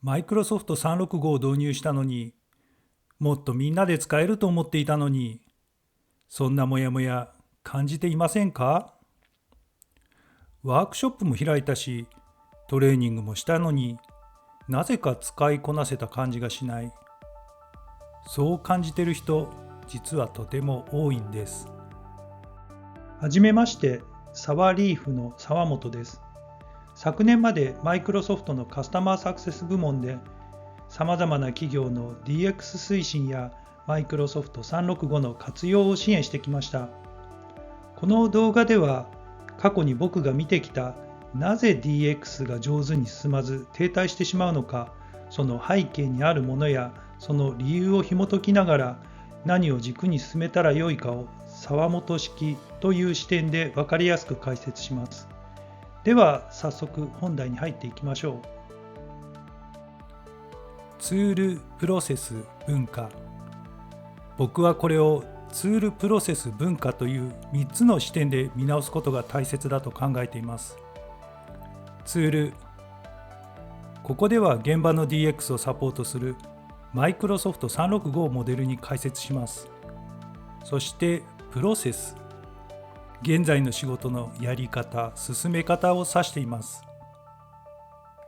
マイクロソフト365を導入したのに、もっとみんなで使えると思っていたのに、そんなモヤモヤ感じていませんか？ワークショップも開いたし、トレーニングもしたのになぜか使いこなせた感じがしない。そう感じている人、実はとても多いんです。はじめまして、サワリーフの沢本です。昨年までマイクロソフトのカスタマーサクセス部門でさまざまな企業の DX 推進やマイクロソフト365の活用を支援してきました。この動画では過去に僕が見てきたなぜ DX が上手に進まず停滞してしまうのか、その背景にあるものやその理由を紐解きながら何を軸に進めたらよいかを沢本式という視点で分かりやすく解説します。では早速本題に入っていきましょう。ツール、プロセス、文化。僕はこれをツール、プロセス、文化という3つの視点で見直すことが大切だと考えています。ツール。ここでは現場の DX をサポートするマイクロソフト365をモデルに解説します。そしてプロセス。現在の仕事のやり方、進め方を指しています。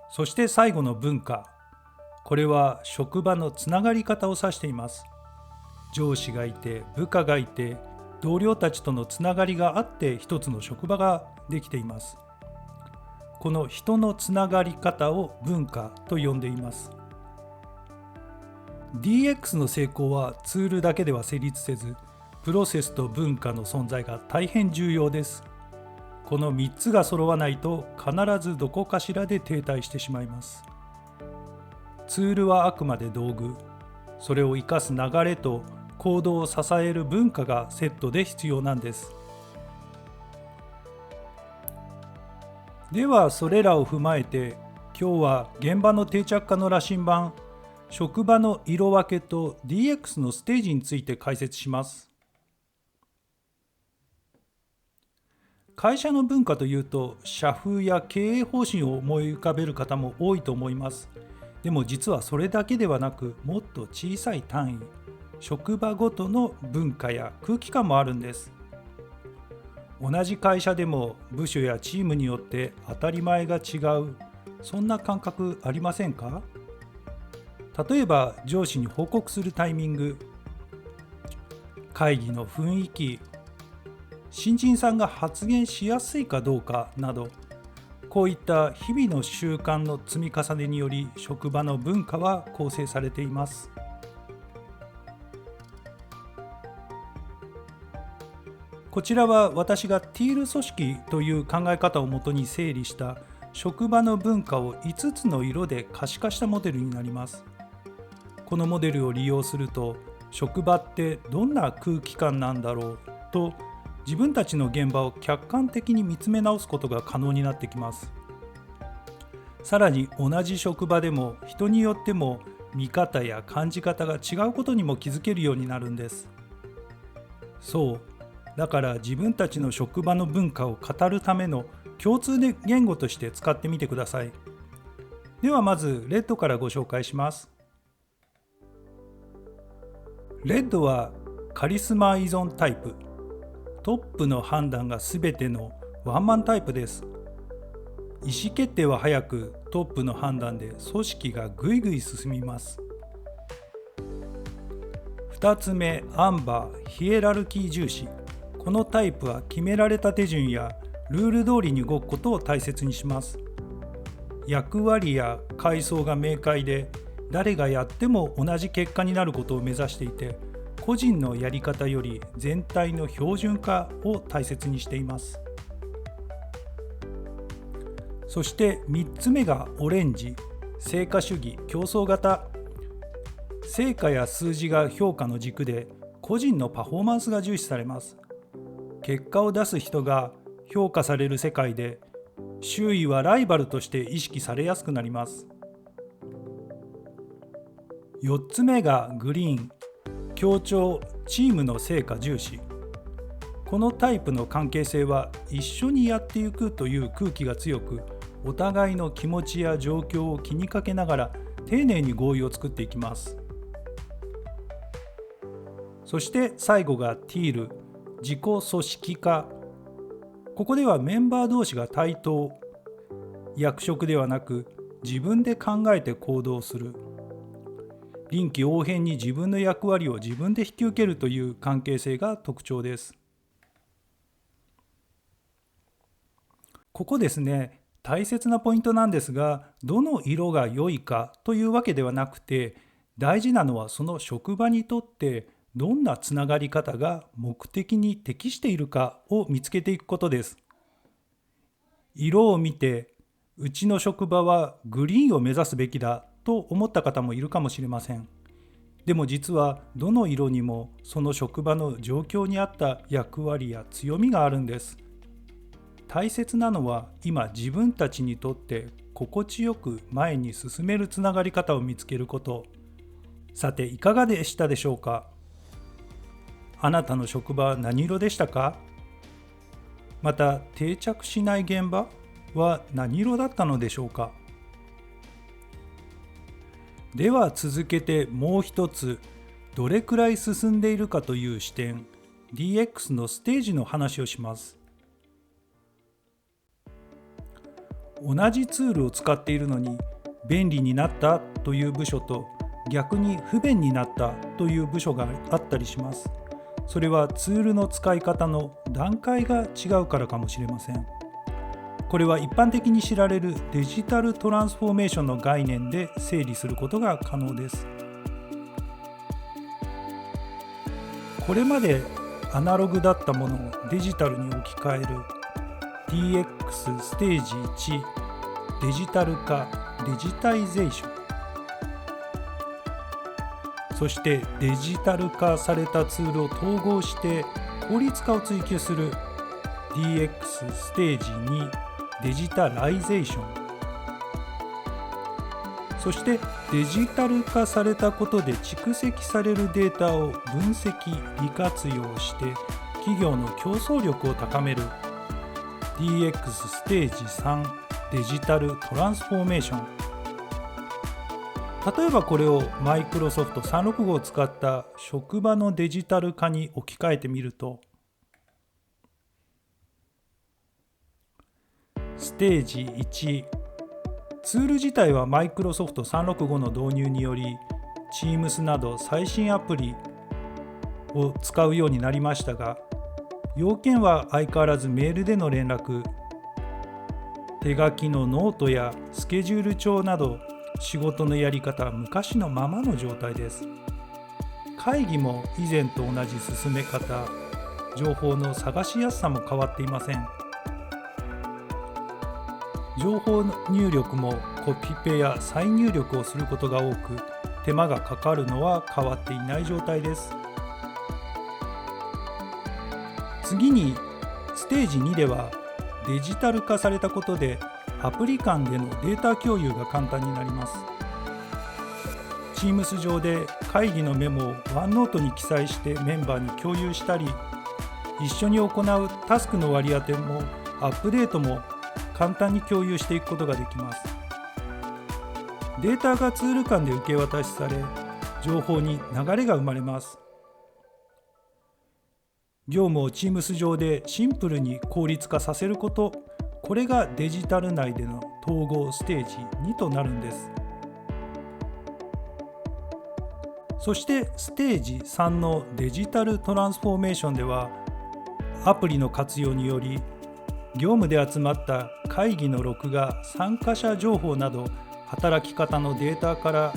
そして最後の文化。これは職場のつながり方を指しています。上司がいて、部下がいて、同僚たちとのつながりがあって一つの職場ができています。この人のつながり方を文化と呼んでいます。DX の成功はツールだけでは成立せず、プロセスと文化の存在が大変重要です。この3つが揃わないと必ずどこかしらで停滞してしまいます。ツールはあくまで道具、それを生かす流れと行動を支える文化がセットで必要なんです。ではそれらを踏まえて、今日は現場の定着化の羅針盤、職場の色分けと DX のステージについて解説します。会社の文化というと、社風や経営方針を思い浮かべる方も多いと思います。でも実はそれだけではなく、もっと小さい単位、職場ごとの文化や空気感もあるんです。同じ会社でも部署やチームによって当たり前が違う、そんな感覚ありませんか？例えば上司に報告するタイミング、会議の雰囲気、新人さんが発言しやすいかどうかなど、こういった日々の習慣の積み重ねにより職場の文化は構成されています。こちらは私がティール組織という考え方をもとに整理した職場の文化を5つの色で可視化したモデルになります。このモデルを利用すると、職場ってどんな空気感なんだろうと自分たちの現場を客観的に見つめ直すことが可能になってきます。さらに同じ職場でも人によっても見方や感じ方が違うことにも気づけるようになるんです。そう、だから自分たちの職場の文化を語るための共通で言語として使ってみてください。ではまずレッドからご紹介します。レッドはカリスマ依存タイプ。トップの判断が全てのワンマンタイプです。意思決定は早く、トップの判断で組織がぐいぐい進みます。2つ目、アンバー、ヒエラルキー重視。このタイプは決められた手順やルール通りに動くことを大切にします。役割や階層が明快で、誰がやっても同じ結果になることを目指していて、個人のやり方より全体の標準化を大切にしています。そして3つ目がオレンジ、成果主義、競争型。成果や数字が評価の軸で、個人のパフォーマンスが重視されます。結果を出す人が評価される世界で、周囲はライバルとして意識されやすくなります。4つ目がグリーン、協調、チームの成果重視。このタイプの関係性は一緒にやっていくという空気が強く、お互いの気持ちや状況を気にかけながら丁寧に合意を作っていきます。そして最後が TEAL、自己組織化。ここではメンバー同士が対等、役職ではなく自分で考えて行動する、臨機応変に自分の役割を自分で引き受けるという関係性が特徴です。ここですね、大切なポイントなんですが、どの色が良いかというわけではなくて、大事なのはその職場にとってどんなつながり方が目的に適しているかを見つけていくことです。色を見て、うちの職場はグリーンを目指すべきだと思った方もいるかもしれません。でも実はどの色にもその職場の状況に合った役割や強みがあるんです。大切なのは今自分たちにとって心地よく前に進めるつながり方を見つけること。さていかがでしたでしょうか。あなたの職場は何色でしたか。また定着しない現場は何色だったのでしょうか。では続けてもう一つ、どれくらい進んでいるかという視点、DX のステージの話をします。同じツールを使っているのに便利になったという部署と逆に不便になったという部署があったりします。それはツールの使い方の段階が違うからかもしれません。これは一般的に知られるデジタルトランスフォーメーションの概念で整理することが可能です。これまでアナログだったものをデジタルに置き換えるDX ステージ1、デジタル化、デジタイゼーション。そしてデジタル化されたツールを統合して効率化を追求する DX ステージ2、デジタライゼーション。そしてデジタル化されたことで蓄積されるデータを分析・利活用して企業の競争力を高めるDX ステージ3、デジタルトランスフォーメーション。例えばこれをマイクロソフト365を使った職場のデジタル化に置き換えてみると、ステージ1、ツール自体はマイクロソフト365の導入により Teams など最新アプリを使うようになりましたが、要件は相変わらずメールでの連絡、手書きのノートやスケジュール帳など仕事のやり方は昔のままの状態です。会議も以前と同じ進め方、情報の探しやすさも変わっていません。情報入力もコピペや再入力をすることが多く、手間がかかるのは変わっていない状態です。次にステージ2ではデジタル化されたことでアプリ間でのデータ共有が簡単になります。Teams 上で会議のメモを OneNote に記載してメンバーに共有したり、一緒に行うタスクの割り当てもアップデートも簡単に共有していくことができます。データがツール間で受け渡しされ、情報に流れが生まれます。業務を Teams 上でシンプルに効率化させること、これがデジタル内での統合ステージ2となるんです。そしてステージ3のデジタルトランスフォーメーションでは、アプリの活用により業務で集まった会議の録画、参加者情報など働き方のデータから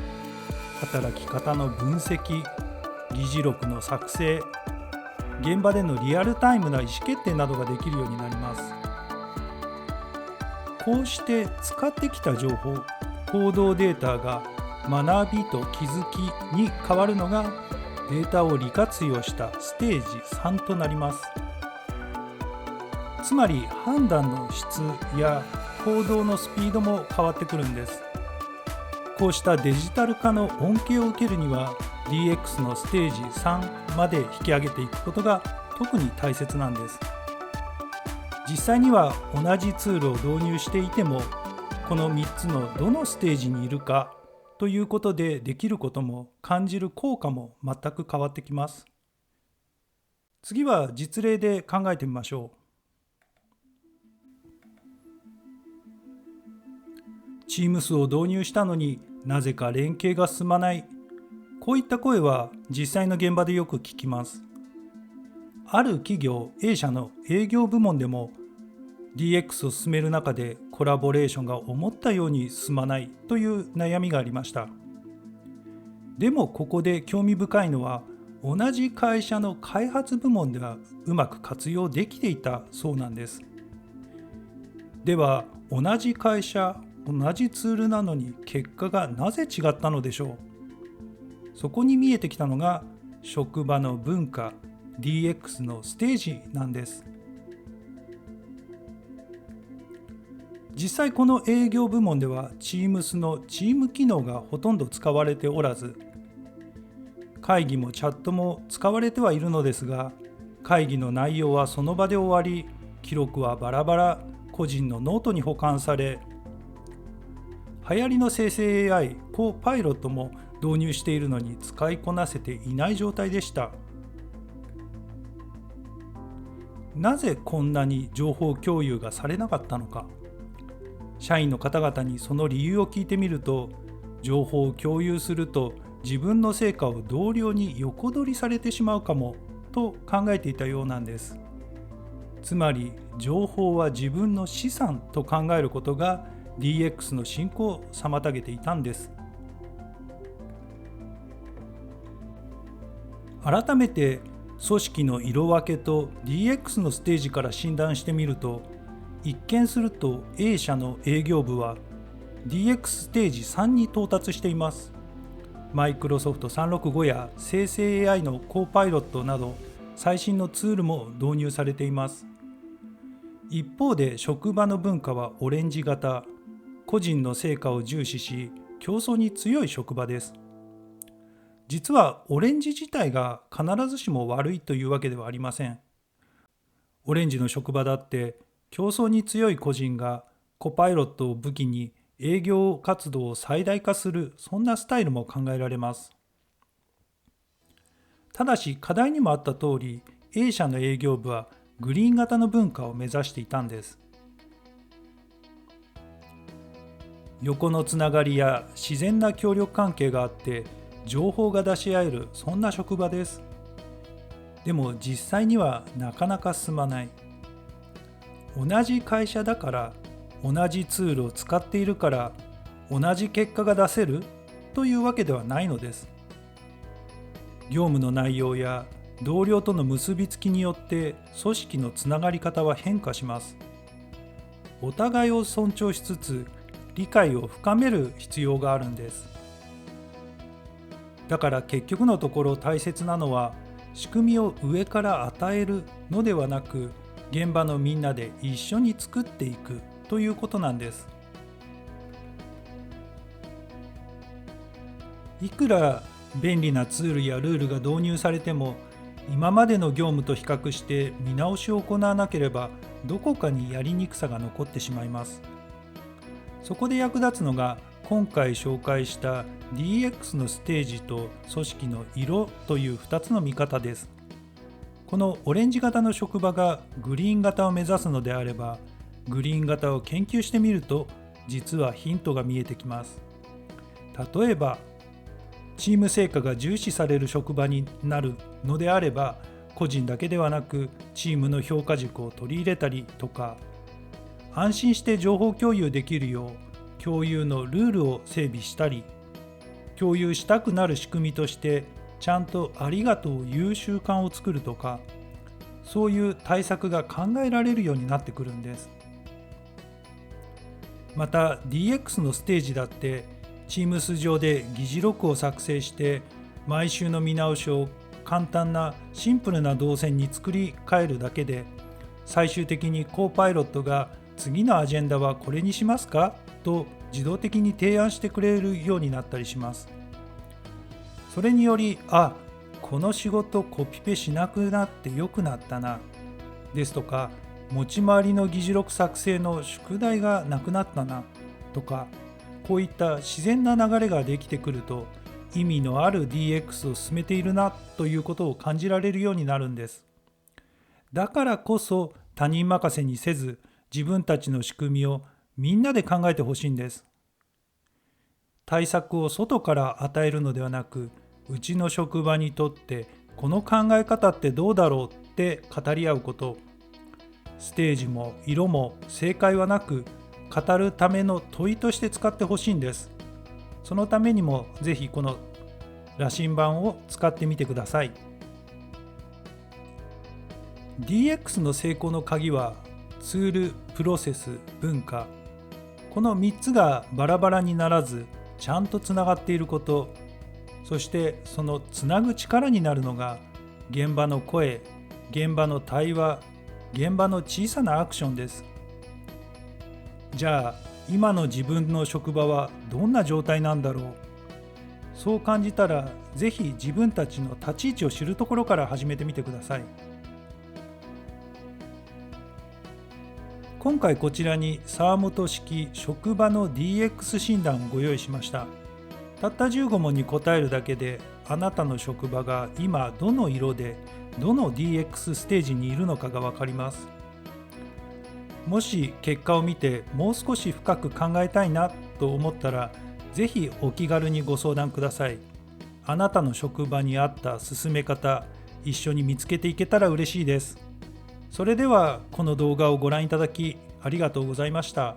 働き方の分析、議事録の作成、現場でのリアルタイムな意思決定などができるようになります。こうして使ってきた情報、行動データが学びと気づきに変わるのがデータを利活用したステージ3となります。つまり判断の質や行動のスピードも変わってくるんです。こうしたデジタル化の恩恵を受けるには DX のステージ3まで引き上げていくことが特に大切なんです。実際には同じツールを導入していても、この3つのどのステージにいるかということでできることも感じる効果も全く変わってきます。次は実例で考えてみましょう。Teams を導入したのになぜか連携が進まない。こういった声は実際の現場でよく聞きます。ある企業 A 社の営業部門でも DX を進める中でコラボレーションが思ったように進まないという悩みがありました。でもここで興味深いのは、同じ会社の開発部門ではうまく活用できていたそうなんです。では同じ会社、同じツールなのに結果がなぜ違ったのでしょう。そこに見えてきたのが職場の文化、DX のステージなんです。実際この営業部門では Teams のチーム機能がほとんど使われておらず、会議もチャットも使われてはいるのですが、会議の内容はその場で終わり、記録はバラバラ、個人のノートに保管され、流行りの生成 AI、コーパイロットも導入しているのに使いこなせていない状態でした。なぜこんなに情報共有がされなかったのか。社員の方々にその理由を聞いてみると、情報を共有すると自分の成果を同僚に横取りされてしまうかもと考えていたようなんです。つまり情報は自分の資産と考えることが DX の進行を妨げていたんです。改めて組織の色分けと DX のステージから診断してみると、一見すると A 社の営業部は DX ステージ3に到達しています。マイクロソフト365や生成 AI のコーパイロットなど最新のツールも導入されています。一方で職場の文化はオレンジ型、個人の成果を重視し競争に強い職場です。実はオレンジ自体が必ずしも悪いというわけではありません。オレンジの職場だって競争に強い個人がコパイロットを武器に営業活動を最大化する、そんなスタイルも考えられます。ただし課題にもあった通り、A 社の営業部はグリーン型の文化を目指していたんです。横のつながりや自然な協力関係があって情報が出し合える、そんな職場です。でも実際にはなかなか進まない。同じ会社だから、同じツールを使っているから同じ結果が出せるというわけではないのです。業務の内容や同僚との結びつきによって組織のつながり方は変化します。お互いを尊重しつつ理解を深める必要があるんです。だから結局のところ大切なのは、仕組みを上から与えるのではなく、現場のみんなで一緒に作っていくということなんです。いくら便利なツールやルールが導入されても、今までの業務と比較して見直しを行わなければ、どこかにやりにくさが残ってしまいます。そこで役立つのが今回紹介した DX のステージと組織の色という2つの見方です。このオレンジ型の職場がグリーン型を目指すのであれば、グリーン型を研究してみると実はヒントが見えてきます。例えばチーム成果が重視される職場になるのであれば、個人だけではなくチームの評価軸を取り入れたりとか、安心して情報共有できるよう共有のルールを整備したり、共有したくなる仕組みとしてちゃんとありがとうを言う習慣を作るとか、そういう対策が考えられるようになってくるんです。また DX のステージだって、Teams 上で議事録を作成して毎週の見直しを簡単なシンプルな動線に作り変えるだけで、最終的にコーパイロットが次のアジェンダはこれにしますかと自動的に提案してくれるようになったりします。それにより、この仕事コピペしなくなってよくなったなですとか、持ち回りの議事録作成の宿題がなくなったなとか、こういった自然な流れができてくると、意味のある DX を進めているなということを感じられるようになるんです。だからこそ他人任せにせず、自分たちの仕組みをみんなで考えてほしいんです。対策を外から与えるのではなく、うちの職場にとってこの考え方ってどうだろうって語り合うこと。ステージも色も正解はなく、語るための問いとして使ってほしいんです。そのためにもぜひこの羅針盤を使ってみてください。DX の成功の鍵はツール、プロセス、文化、この3つがバラバラにならずちゃんとつながっていること、そしてそのつなぐ力になるのが現場の声、現場の対話、現場の小さなアクションです。じゃあ今の自分の職場はどんな状態なんだろう。そう感じたらぜひ自分たちの立ち位置を知るところから始めてみてください。今回こちらに沢本式職場の DX 診断をご用意しました。たった15問に答えるだけで、あなたの職場が今どの色でどの DX ステージにいるのかが分かります。もし結果を見てもう少し深く考えたいなと思ったら、ぜひお気軽にご相談ください。あなたの職場に合った進め方、一緒に見つけていけたら嬉しいです。それではこの動画をご覧いただきありがとうございました。